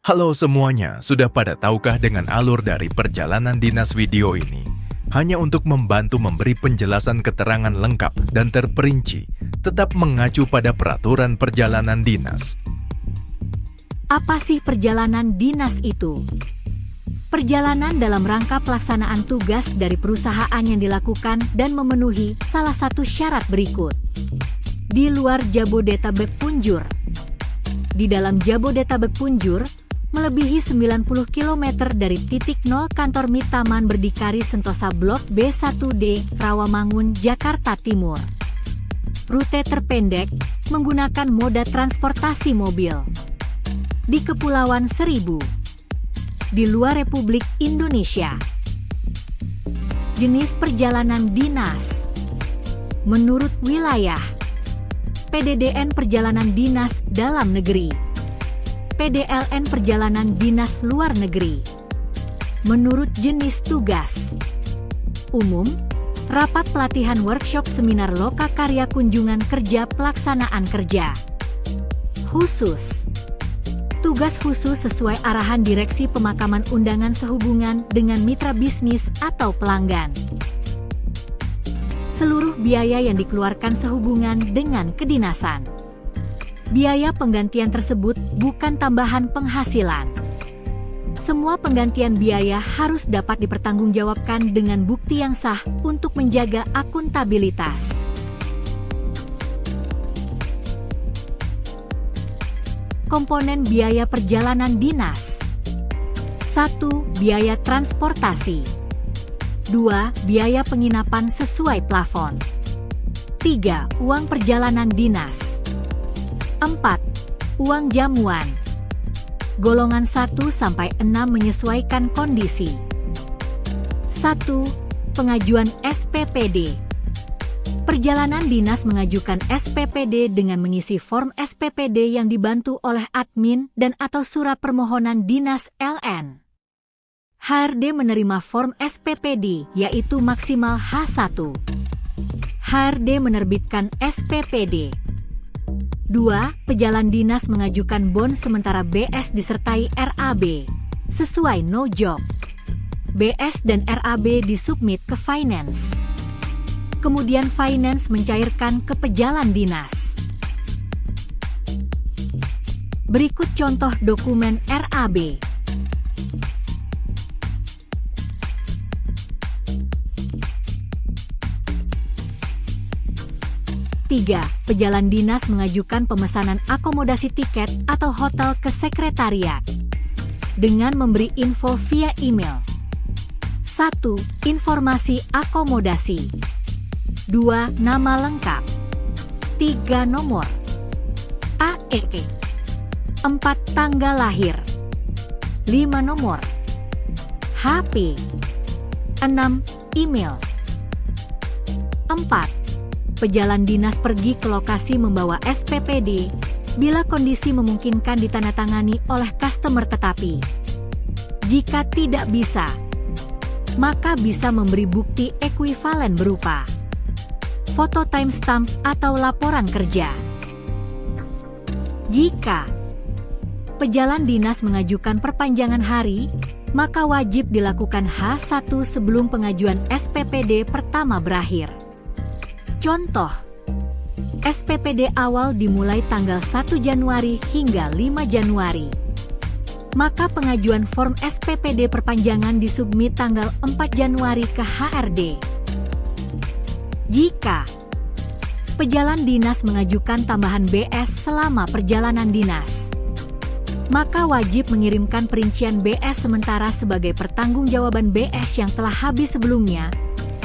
Halo semuanya, sudah pada tahukah dengan alur dari perjalanan dinas video ini? Hanya untuk membantu memberi penjelasan keterangan lengkap dan terperinci, tetap mengacu pada peraturan perjalanan dinas. Apa sih perjalanan dinas itu? Perjalanan dalam rangka pelaksanaan tugas dari perusahaan yang dilakukan dan memenuhi salah satu syarat berikut. Di luar Jabodetabek Punjur. Di dalam Jabodetabek Punjur, melebihi 90 km dari titik nol kantor MIT Taman Berdikari Sentosa Blok B1D, Rawamangun, Jakarta Timur. Rute terpendek menggunakan moda transportasi mobil. Di Kepulauan Seribu. Di luar Republik Indonesia. Jenis perjalanan dinas. Menurut wilayah. PDDN Perjalanan Dinas Dalam Negeri. PDLN Perjalanan Dinas Luar Negeri. Menurut jenis tugas. Umum, rapat pelatihan workshop seminar loka karya kunjungan kerja pelaksanaan kerja. Khusus. Tugas khusus sesuai arahan Direksi Pemakaman Undangan sehubungan dengan mitra bisnis atau pelanggan. Seluruh biaya yang dikeluarkan sehubungan dengan kedinasan. Biaya penggantian tersebut bukan tambahan penghasilan. Semua penggantian biaya harus dapat dipertanggungjawabkan dengan bukti yang sah untuk menjaga akuntabilitas. Komponen biaya perjalanan dinas. 1. Biaya transportasi. 2. Biaya penginapan sesuai plafon. 3. Uang perjalanan dinas. 4. Uang jamuan. Golongan 1-6 menyesuaikan kondisi. 1. Pengajuan SPPD. Perjalanan dinas mengajukan SPPD dengan mengisi form SPPD yang dibantu oleh admin dan atau surat permohonan dinas LN. HRD menerima form SPPD yaitu maksimal H1. HRD menerbitkan SPPD. 2. Pejalan dinas mengajukan bon sementara BS disertai RAB, sesuai no job. BS dan RAB disubmit ke Finance. Kemudian Finance mencairkan ke pejalan dinas. Berikut contoh dokumen RAB. 3. Pejalan dinas mengajukan pemesanan akomodasi tiket atau hotel ke sekretariat dengan memberi info via email. 1. Informasi akomodasi. 2. Nama lengkap. 3. Nomor AEE. 4. Tanggal lahir. 5. Nomor HP. 6. Email. 4. Pejalan dinas pergi ke lokasi membawa SPPD bila kondisi memungkinkan ditandatangani oleh customer tetapi jika tidak bisa, maka bisa memberi bukti ekuivalen berupa foto timestamp atau laporan kerja. Jika pejalan dinas mengajukan perpanjangan hari, maka wajib dilakukan H1 sebelum pengajuan SPPD pertama berakhir. Contoh, SPPD awal dimulai tanggal 1 Januari hingga 5 Januari. Maka pengajuan form SPPD perpanjangan disubmit tanggal 4 Januari ke HRD. Jika pejalan dinas mengajukan tambahan BS selama perjalanan dinas, maka wajib mengirimkan perincian BS sementara sebagai pertanggungjawaban BS yang telah habis sebelumnya,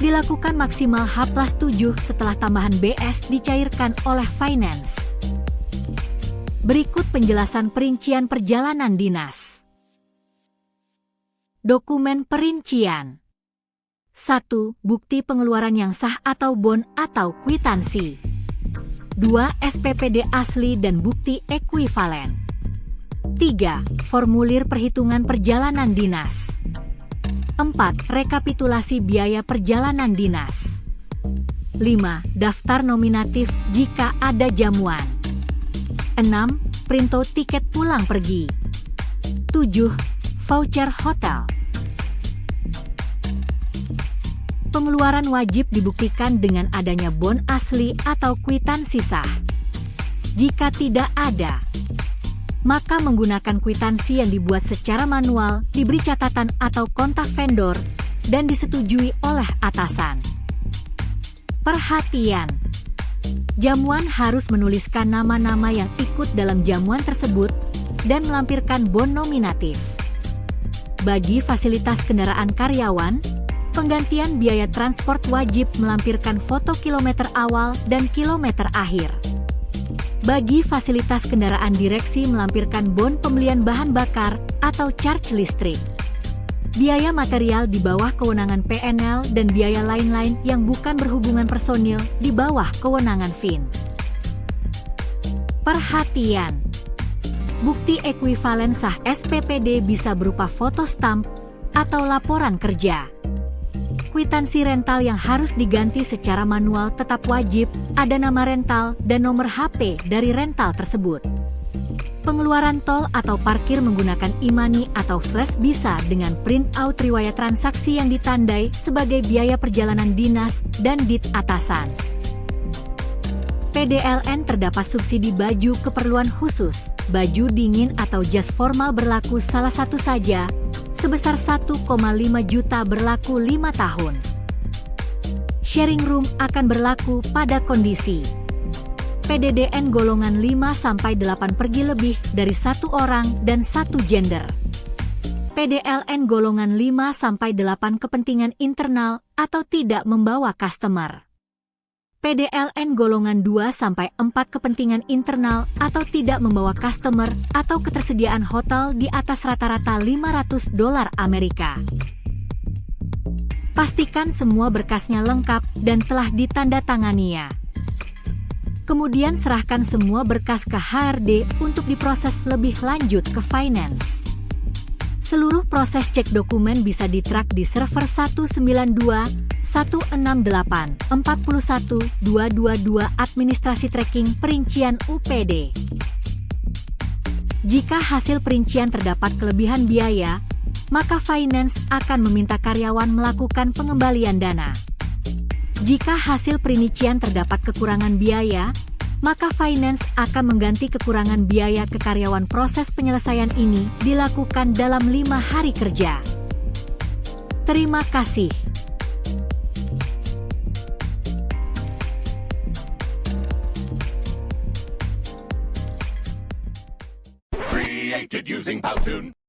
dilakukan maksimal H+7 setelah tambahan BS dicairkan oleh Finance. Berikut penjelasan perincian perjalanan dinas. Dokumen perincian. 1. Bukti pengeluaran yang sah atau bon atau kwitansi. 2. SPPD asli dan bukti ekuivalen. 3. Formulir perhitungan perjalanan dinas. 4. Rekapitulasi biaya perjalanan dinas. 5. Daftar nominatif jika ada jamuan. 6. Printout tiket pulang pergi. 7. 7. Voucher hotel. Pengeluaran wajib dibuktikan dengan adanya bon asli atau kwitansi sah. Jika tidak ada, maka menggunakan kwitansi yang dibuat secara manual, diberi catatan atau kontak vendor, dan disetujui oleh atasan. Perhatian! Jamuan harus menuliskan nama-nama yang ikut dalam jamuan tersebut dan melampirkan bon nominatif. Bagi fasilitas kendaraan karyawan, penggantian biaya transport wajib melampirkan foto kilometer awal dan kilometer akhir. Bagi fasilitas kendaraan direksi melampirkan bon pembelian bahan bakar atau charge listrik. Biaya material di bawah kewenangan PNL dan biaya lain-lain yang bukan berhubungan personil di bawah kewenangan FIN. Perhatian! Bukti ekuivalen sah SPPD bisa berupa foto stamp atau laporan kerja. Kwitansi rental yang harus diganti secara manual tetap wajib ada nama rental dan nomor HP dari rental tersebut. Pengeluaran tol atau parkir menggunakan e-money atau flash bisa dengan print out riwayat transaksi yang ditandai sebagai biaya perjalanan dinas dan dit atasan. PDLN terdapat subsidi baju keperluan khusus, baju dingin atau jas formal berlaku salah satu saja, sebesar 1,5 juta berlaku 5 tahun. Sharing room akan berlaku pada kondisi PDDN golongan 5-8 pergi lebih dari 1 orang dan 1 gender. PDLN golongan 5-8 kepentingan internal atau tidak membawa customer. PDLN golongan 2-4 kepentingan internal atau tidak membawa customer atau ketersediaan hotel di atas rata-rata $500 Amerika. Pastikan semua berkasnya lengkap dan telah ditandatanganinya. Kemudian serahkan semua berkas ke HRD untuk diproses lebih lanjut ke finance. Seluruh proses cek dokumen bisa di-track di server 192.168.41.222 administrasi tracking perincian UPD. Jika hasil perincian terdapat kelebihan biaya, maka finance akan meminta karyawan melakukan pengembalian dana. Jika hasil perincian terdapat kekurangan biaya, maka finance akan mengganti kekurangan biaya ke karyawan. Proses penyelesaian ini dilakukan dalam 5 hari kerja. Terima kasih. Created using Powtoon.